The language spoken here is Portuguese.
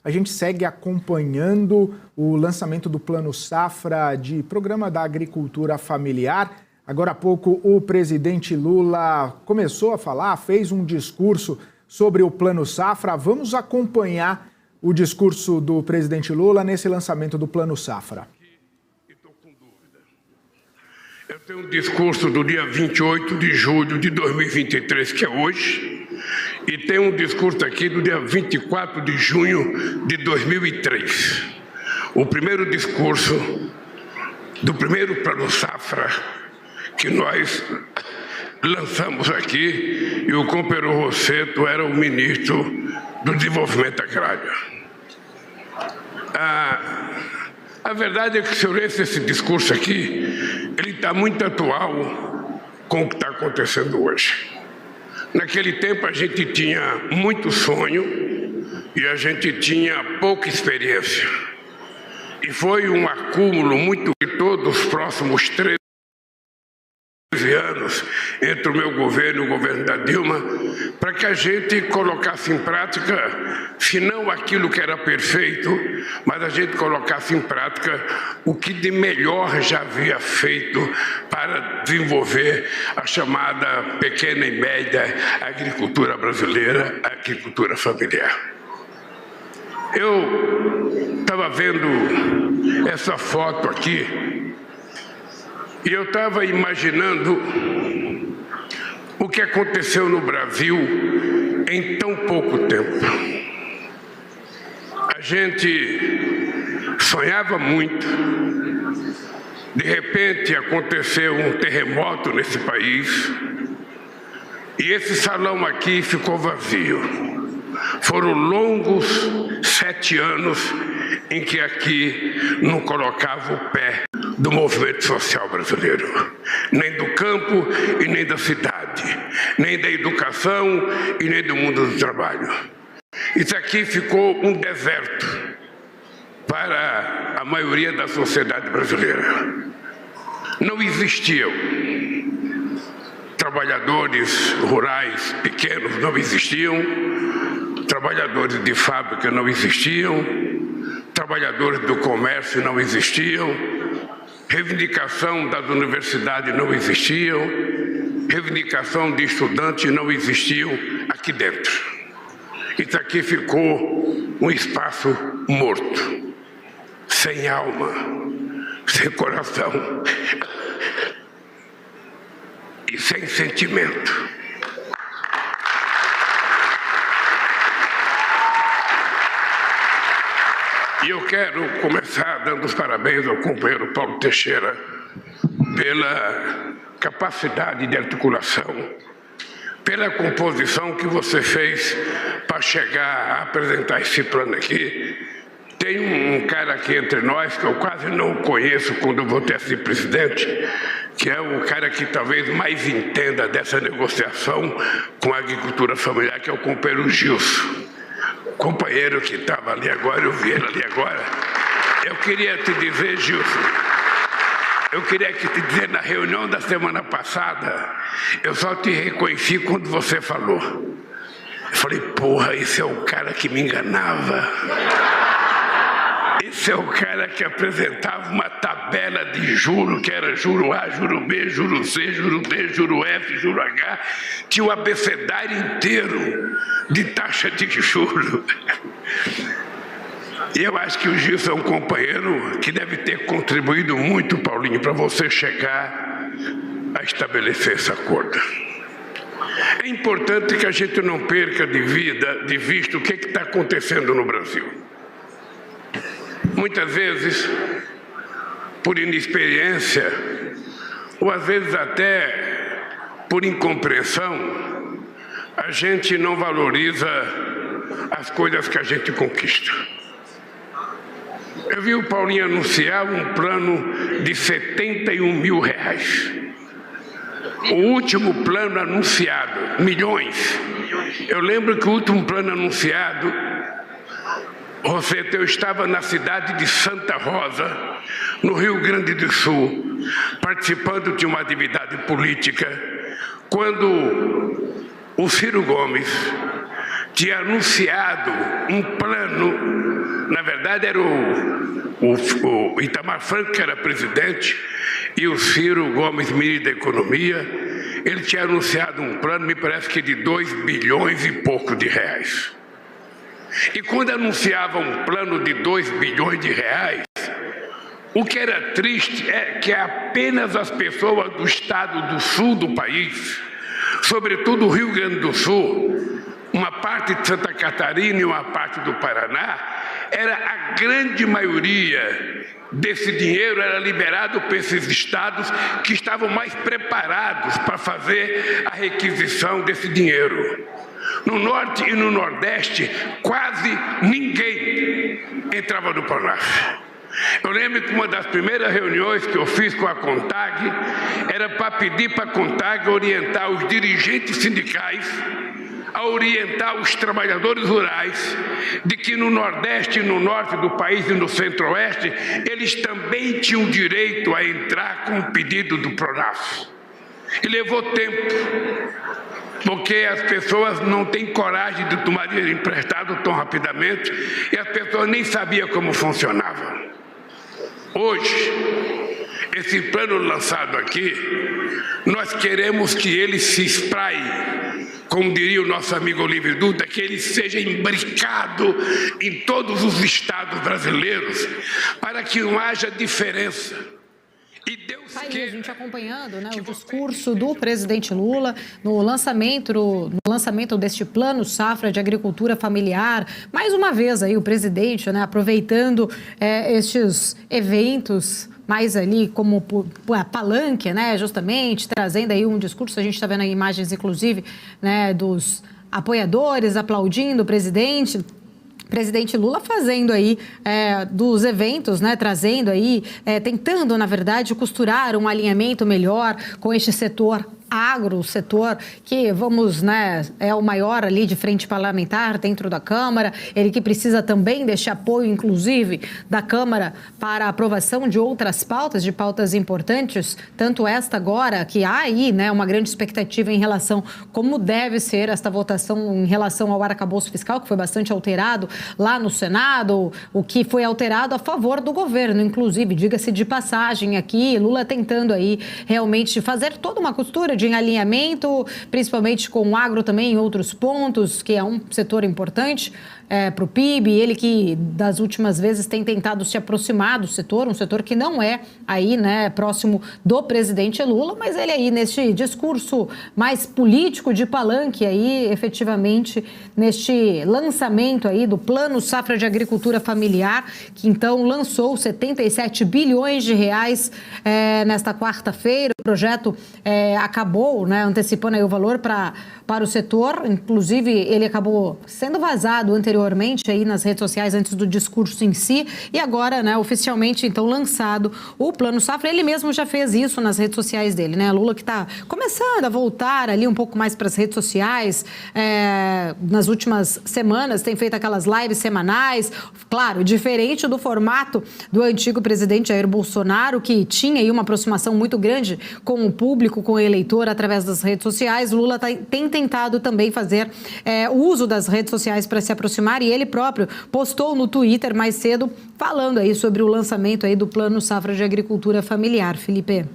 A gente segue acompanhando o lançamento do Plano Safra de Programa da Agricultura Familiar. Agora há pouco o presidente Lula começou a falar, fez um discurso sobre o Plano Safra. Vamos acompanhar o discurso do presidente Lula nesse lançamento do Plano Safra. Eu tenho um discurso do dia 28 de julho de 2023, que é hoje, e tenho um discurso aqui do dia 24 de junho de 2003. O primeiro discurso do primeiro Plano Safra que nós lançamos aqui, e o companheiro Rossetto era o ministro do Desenvolvimento Agrário. A verdade é que, se eu lesse esse discurso aqui, ele está muito atual com o que está acontecendo hoje. Naquele tempo a gente tinha muito sonho e a gente tinha pouca experiência. E foi um acúmulo muito de todos os próximos 13 anos entre o meu governo e o governo da Dilma, para que a gente colocasse em prática, se não aquilo que era perfeito, mas a gente colocasse em prática o que de melhor já havia feito para desenvolver a chamada pequena e média agricultura brasileira, a agricultura familiar. Eu estava vendo essa foto aqui e eu estava imaginando o que aconteceu no Brasil em tão pouco tempo. A gente sonhava muito, de repente aconteceu um terremoto nesse país e esse salão aqui ficou vazio. Foram longos 7 anos em que aqui não colocava o pé do movimento social brasileiro, nem do campo e nem da cidade, nem da educação e nem do mundo do trabalho. Isso aqui ficou um deserto para a maioria da sociedade brasileira. Não existiam trabalhadores rurais pequenos, não existiam, trabalhadores de fábrica não existiam, trabalhadores do comércio não existiam, reivindicação das universidades não existiam, reivindicação de estudantes não existiam aqui dentro. Isso aqui ficou um espaço morto, sem alma, sem coração e sem sentimento. E eu quero começar dando os parabéns ao companheiro Paulo Teixeira pela capacidade de articulação, pela composição que você fez para chegar a apresentar esse plano aqui. Tem um cara aqui entre nós que eu quase não conheço quando eu vou ter esse presidente, que é o cara que talvez mais entenda dessa negociação com a agricultura familiar, que é o companheiro Gilson. Companheiro que estava ali agora, eu vi ele ali agora. Eu queria te dizer, Gilson, na reunião da semana passada, eu só te reconheci quando você falou. Eu falei, porra, esse é o cara que me enganava. Esse é o cara que apresentava uma tabela de juro, que era juro A, juro B, juro C, juro D, juro F, juro H. Tinha o abecedário inteiro de taxa de juro. E eu acho que o Gilson é um companheiro que deve ter contribuído muito, Paulinho, para você chegar a estabelecer esse acordo. É importante que a gente não perca de vista o que está acontecendo no Brasil. Muitas vezes, por inexperiência, ou às vezes até por incompreensão, a gente não valoriza as coisas que a gente conquista. Eu vi o Paulinho anunciar um plano de R$71 mil. O último plano anunciado, milhões. Eu lembro que o último plano anunciado, Rossetto, eu estava na cidade de Santa Rosa, no Rio Grande do Sul, participando de uma atividade política, quando o Ciro Gomes tinha anunciado um plano Na verdade, era o Itamar Franco, que era presidente, e o Ciro Gomes, ministro da Economia. Ele tinha anunciado um plano, me parece que de 2 bilhões e pouco de reais. E quando anunciava um plano de 2 bilhões de reais, o que era triste é que apenas as pessoas do estado do sul do país, sobretudo o Rio Grande do Sul, uma parte de Santa Catarina e uma parte do Paraná, era a grande maioria desse dinheiro era liberado para esses estados que estavam mais preparados para fazer a requisição desse dinheiro. No Norte e no Nordeste, quase ninguém entrava no PRONAF. Eu lembro que uma das primeiras reuniões que eu fiz com a CONTAG era para pedir para a CONTAG orientar os dirigentes sindicais, a orientar os trabalhadores rurais, de que no Nordeste e no Norte do país e no Centro-Oeste, eles também tinham direito a entrar com o pedido do PRONAF. E levou tempo, porque as pessoas não têm coragem de tomar dinheiro emprestado tão rapidamente e as pessoas nem sabiam como funcionava. Hoje, esse plano lançado aqui, nós queremos que ele se espraie, como diria o nosso amigo Olívio Dutra, que ele seja imbricado em todos os estados brasileiros, para que não haja diferença. E Deus quer... A gente acompanhando, né, o discurso do presidente Lula no lançamento deste plano safra de agricultura familiar. Mais uma vez aí o presidente, né, aproveitando estes eventos mais ali como a palanque, né, justamente trazendo aí um discurso. A gente está vendo aí imagens, inclusive, né, dos apoiadores aplaudindo o presidente Lula fazendo aí dos eventos, né, trazendo aí, tentando, na verdade, costurar um alinhamento melhor com este setor agro, setor que, é o maior ali de frente parlamentar dentro da Câmara, ele que precisa também deste apoio, inclusive, da Câmara para a aprovação de outras pautas, de pautas importantes, tanto esta agora, que há aí, né, uma grande expectativa em relação como deve ser esta votação em relação ao arcabouço fiscal, que foi bastante alterado lá no Senado, o que foi alterado a favor do governo, inclusive, diga-se de passagem aqui, Lula tentando aí realmente fazer toda uma costura de alinhamento, principalmente com o agro também em outros pontos, que é um setor importante para o PIB, ele que das últimas vezes tem tentado se aproximar do setor, um setor que não é aí, né, próximo do presidente Lula, mas ele aí neste discurso mais político de palanque aí, efetivamente, neste lançamento aí do Plano Safra de Agricultura Familiar, que então lançou 77 bilhões de reais nesta quarta-feira. O projeto acabou, né, antecipando aí o valor para o setor, inclusive ele acabou sendo vazado anteriormente aí nas redes sociais antes do discurso em si, e agora, né, oficialmente então lançado o Plano Safra. Ele mesmo já fez isso nas redes sociais dele, né? Lula que está começando a voltar ali um pouco mais para as redes sociais, nas últimas semanas tem feito aquelas lives semanais, claro, diferente do formato do antigo presidente Jair Bolsonaro, que tinha aí uma aproximação muito grande com o público, com o eleitor através das redes sociais. Lula tem tentado também fazer o uso das redes sociais para se aproximar, e ele próprio postou no Twitter mais cedo falando aí sobre o lançamento aí do Plano Safra de Agricultura Familiar. Felipe.